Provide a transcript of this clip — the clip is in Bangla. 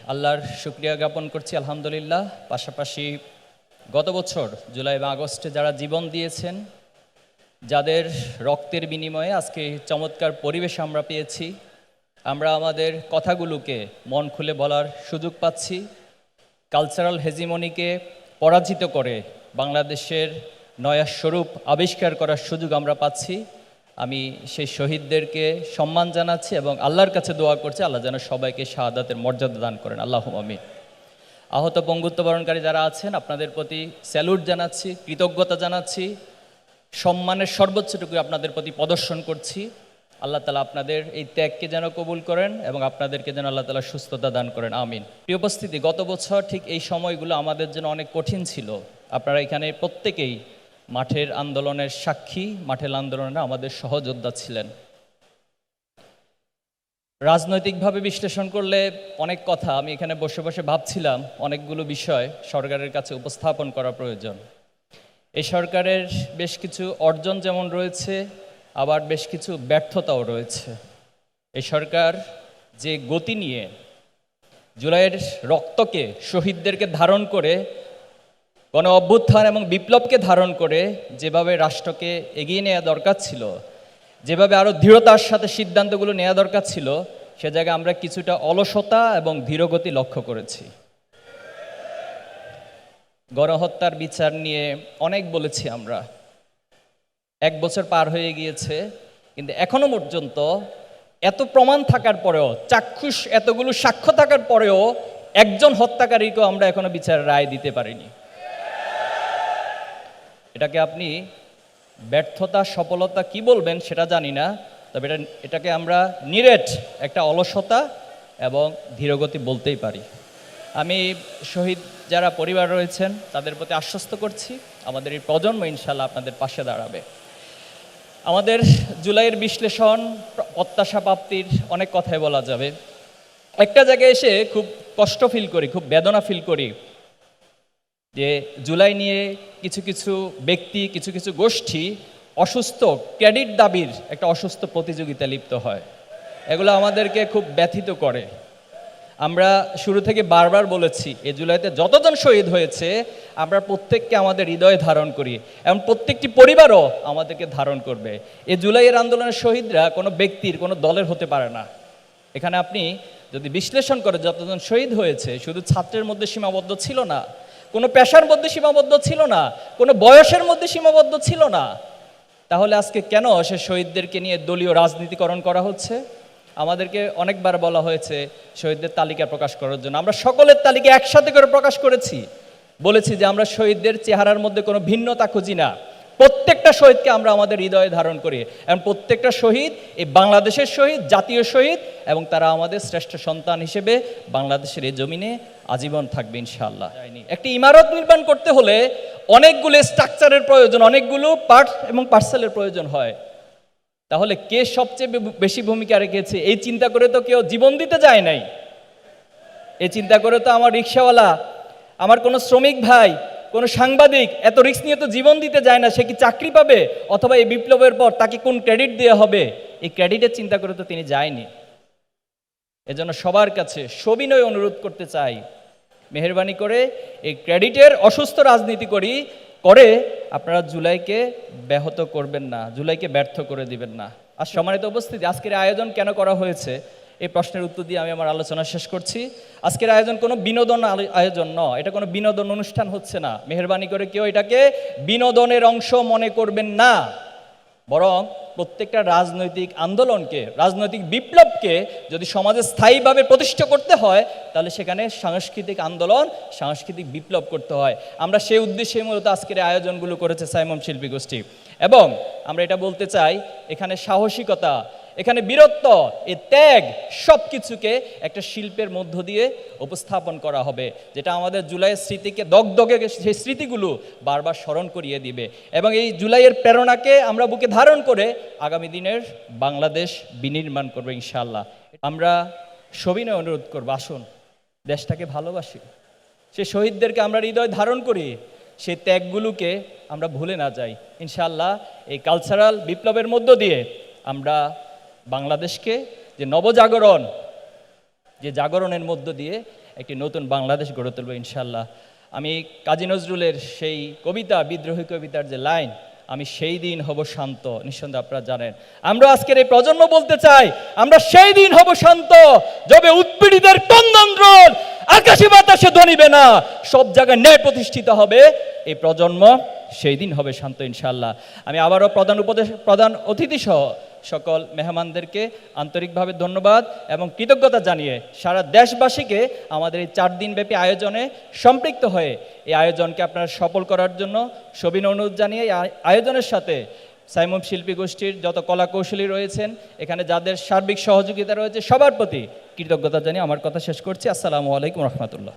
আল্লাহর শুকরিয়া জ্ঞাপন করছি আলহামদুলিল্লাহ। পাশাপাশি গত বছর জুলাই বা আগস্টে যারা জীবন দিয়েছেন, যাদের রক্তের বিনিময়ে আজকে চমৎকার পরিবেশ আমরা পেয়েছি, আমরা আমাদের কথাগুলোকে মন খুলে বলার সুযোগ পাচ্ছি, কালচারাল হেজিমনিকে পরাজিত করে বাংলাদেশের নয়া স্বরূপ আবিষ্কার করার সুযোগ আমরা পাচ্ছি। আমি সেই শহীদদেরকে সম্মান জানাচ্ছি এবং আল্লাহর কাছে দোয়া করছি আল্লাহ যেন সবাইকে শাহাদাতের মর্যাদা দান করেন, আল্লাহুম্মা আমিন। আহত পঙ্গুত্ব বরণকারী যারা আছেন আপনাদের প্রতি স্যালুট জানাচ্ছি, কৃতজ্ঞতা জানাচ্ছি, সম্মানের সর্বোচ্চটুকু আপনাদের প্রতি প্রদর্শন করছি। আল্লাহ তালা আপনাদের এই ত্যাগকে যেন কবুল করেন এবং আপনাদেরকে যেন আল্লাহ তালা সুস্থতা দান করেন, আমিন। প্রিয় উপস্থিতি, গত বছর ঠিক এই সময়গুলো আমাদের জন্য অনেক কঠিন ছিল। আপনারা এখানে প্রত্যেকেই মাঠের আন্দোলনের সাক্ষী, মাঠের আন্দোলনে আমাদের সহযোদ্ধা ছিলেন। রাজনৈতিকভাবে বিশ্লেষণ করলে অনেক কথা, আমি এখানে বসে বসে ভাবছিলাম অনেকগুলো বিষয় সরকারের কাছে উপস্থাপন করা প্রয়োজন। এই সরকারের বেশ কিছু অর্জন যেমন রয়েছে, আবার বেশ কিছু ব্যর্থতাও রয়েছে। এই সরকার যে গতি নিয়ে জুলাইয়ের রক্তকে, শহীদদেরকে ধারণ করে, গণ অভ্যুত্থান এবং বিপ্লবকে ধারণ করে যেভাবে রাষ্ট্রকে এগিয়ে নেওয়া দরকার ছিল, যেভাবে আরও দৃঢ়তার সাথে সিদ্ধান্তগুলো নেওয়া দরকার ছিল, সে জায়গায় আমরা কিছুটা অলসতা এবং ধীরগতি লক্ষ্য করেছি। গণহত্যার বিচার নিয়ে অনেক বলেছি আমরা, 1 বছর পার হয়ে গিয়েছে, কিন্তু এখনো পর্যন্ত এত প্রমাণ থাকার পরেও, চাক্ষুষ এতগুলো সাক্ষ্য থাকার পরেও একজন হত্যাকারীকেও আমরা এখনো বিচারের রায় দিতে পারিনি। এটাকে আপনি ব্যর্থতা, সফলতা কি বলবেন সেটা জানি না, তবে এটাকে আমরা নিরেট একটা অলসতা এবং ধীরগতি বলতেই পারি। আমি শহীদ যারা পরিবার রয়েছেন তাদের প্রতি আশ্বস্ত করছি আমাদের এই প্রজন্ম ইনশাল্লাহ আপনাদের পাশে দাঁড়াবে। আমাদের জুলাইয়ের বিশ্লেষণ, প্রত্যাশা প্রাপ্তির অনেক কথাই বলা যাবে। একটা জায়গায় এসে খুব কষ্ট ফিল করি, খুব বেদনা ফিল করি যে জুলাই নিয়ে কিছু কিছু ব্যক্তি, কিছু কিছু গোষ্ঠী অসুস্থ ক্রেডিট দাবির একটা অসুস্থ প্রতিযোগিতা লিপ্ত হয়। এগুলো আমাদেরকে খুব ব্যথিত করে। আমরা শুরু থেকে বারবার বলেছি এই জুলাইতে যতজন শহীদ হয়েছে আমরা প্রত্যেককে আমাদের হৃদয়ে ধারণ করি এবং প্রত্যেকটি পরিবারও আমাদেরকে ধারণ করবে। এই জুলাইয়ের আন্দোলনের শহীদরা কোনো ব্যক্তির, কোনো দলের হতে পারে না। এখানে আপনি যদি বিশ্লেষণ করেন যতজন শহীদ হয়েছে শুধু ছাত্রের মধ্যে সীমাবদ্ধ ছিল না, কোনো পেশার মধ্যে সীমাবদ্ধ ছিল না, কোনো বয়সের মধ্যে সীমাবদ্ধ ছিল না, তাহলে আজকে কেন সে শহীদদেরকে নিয়ে দলীয় রাজনীতিকরণ করা হচ্ছে? আমাদেরকে অনেকবার বলা হয়েছে শহীদদের তালিকা প্রকাশ করার জন্য। আমরা সকলের তালিকা একসাথে করে প্রকাশ করেছি, বলেছি যে আমরা শহীদদের চেহারার মধ্যে কোনো ভিন্নতা খুঁজি না, প্রত্যেকটা শহীদকে আমরা আমাদের হৃদয়ে ধারণ করি এবং প্রত্যেকটা শহীদ এই বাংলাদেশের শহীদ, জাতীয় শহীদ, এবং তারা আমাদের শ্রেষ্ঠ সন্তান হিসেবে বাংলাদেশের এই জমিনে আজীবন থাকবে ইনশাআল্লাহ। একটি ইমারত নির্মাণ করতে হলে অনেকগুলো স্ট্রাকচারের প্রয়োজন, অনেকগুলো পার্ট এবং পার্সেলের প্রয়োজন হয়। তাহলে কে সবচেয়ে বেশি ভূমিকা রেখেছে এই চিন্তা করে তো কেউ জীবন দিতে যায় নাই। এই চিন্তা করে তো আমার রিক্সাওয়ালা, আমার কোনো শ্রমিক ভাই, কোনো সাংবাদিক এত রিস্ক নিয়ে তো জীবন দিতে যায় না। সে কি চাকরি পাবে, অথবা এই বিপ্লবের পর তাকে কোন ক্রেডিট দেওয়া হবে, এই ক্রেডিটের চিন্তা করে তো তিনি যায়নি। এজন্য সবার কাছে সবিনয় অনুরোধ করতে চাই, মেহেরবানি করে এই ক্রেডিটের অসুস্থ রাজনীতি করে আপনারা জুলাইকে ব্যাহত করবেন না, জুলাইকে ব্যর্থ করে দিবেন না। আর সম্মানিত উপস্থিতি, আজকের আয়োজন কেন করা হয়েছে এই প্রশ্নের উত্তর দিয়ে আমি আমার আলোচনা শেষ করছি। আজকের আয়োজন কোনো বিনোদন আয়োজন নয়, এটা কোনো বিনোদন অনুষ্ঠান হচ্ছে না। মেহেরবানি করে কেউ এটাকে বিনোদনের অংশ মনে করবেন না, বরং প্রত্যেকটা রাজনৈতিক আন্দোলনকে, রাজনৈতিক বিপ্লবকে যদি সমাজে স্থায়ীভাবে প্রতিষ্ঠা করতে হয় তাহলে সেখানে সাংস্কৃতিক আন্দোলন, সাংস্কৃতিক বিপ্লব করতে হয়। আমরা সেই উদ্দেশ্যে মূলত আজকের আয়োজনগুলো করেছে সাইমন শিল্পী গোষ্ঠী। এবং আমরা এটা বলতে চাই, এখানে সাহসিকতা, এখানে বীরত্ব, এই ত্যাগ সব কিছুকে একটা শিল্পের মধ্য দিয়ে উপস্থাপন করা হবে, যেটা আমাদের জুলাইয়ের স্মৃতিকে দগদগে, সেই স্মৃতিগুলো বারবার স্মরণ করিয়ে দিবে। এবং এই জুলাইয়ের প্রেরণাকে আমরা বুকে ধারণ করে আগামী দিনের বাংলাদেশ বিনির্মাণ করবো ইনশাআল্লাহ। আমরা সবিনয় অনুরোধ করবো, আসুন দেশটাকে ভালোবাসি, সে শহীদদেরকে আমরা হৃদয় ধারণ করি, সেই ত্যাগগুলোকে আমরা ভুলে না যাই। ইনশাআল্লাহ এই কালচারাল বিপ্লবের মধ্য দিয়ে আমরা বাংলাদেশকে যে নবজাগরণ, যে জাগরণের মধ্য দিয়ে একটি নতুন বাংলাদেশ গড়ে তুলব ইনশাল্লাহ। আমি কাজী নজরুলের সেই কবিতা, বিদ্রোহী কবিতার যে লাইন, আমি সেই দিন হব শান্ত, নিঃসন্দেহে আপনারা জানেন। আমরা আজকের এই প্রজন্ম বলতে চাই, আমরা সেই দিন হব শান্ত যবে উৎপীড়িতের ক্রন্দনরোল আকাশে বাতাসে ধ্বনিবে না, সব জায়গায় ন্যায় প্রতিষ্ঠিত হবে এই প্রজন্ম, সেই দিন হবে শান্ত ইনশাল্লাহ। আমি আবারও প্রধান অতিথি সহ সকল মেহমানদেরকে আন্তরিকভাবে ধন্যবাদ এবং কৃতজ্ঞতা জানিয়ে সারা দেশবাসীকে আমাদের এই 4 দিনব্যাপী আয়োজনে সম্পৃক্ত হয়ে এই আয়োজনকে আপনারা সফল করার জন্য সবিনয় অনুরোধ জানিয়ে এই আয়োজনের সাথে সাইমুম শিল্পী গোষ্ঠীর যত কলাকৌশলী রয়েছেন, এখানে যাদের সার্বিক সহযোগিতা রয়েছে, সবার প্রতি কৃতজ্ঞতা জানিয়ে আমার কথা শেষ করছি। আসসালামু আলাইকুম রহমতুল্লাহ।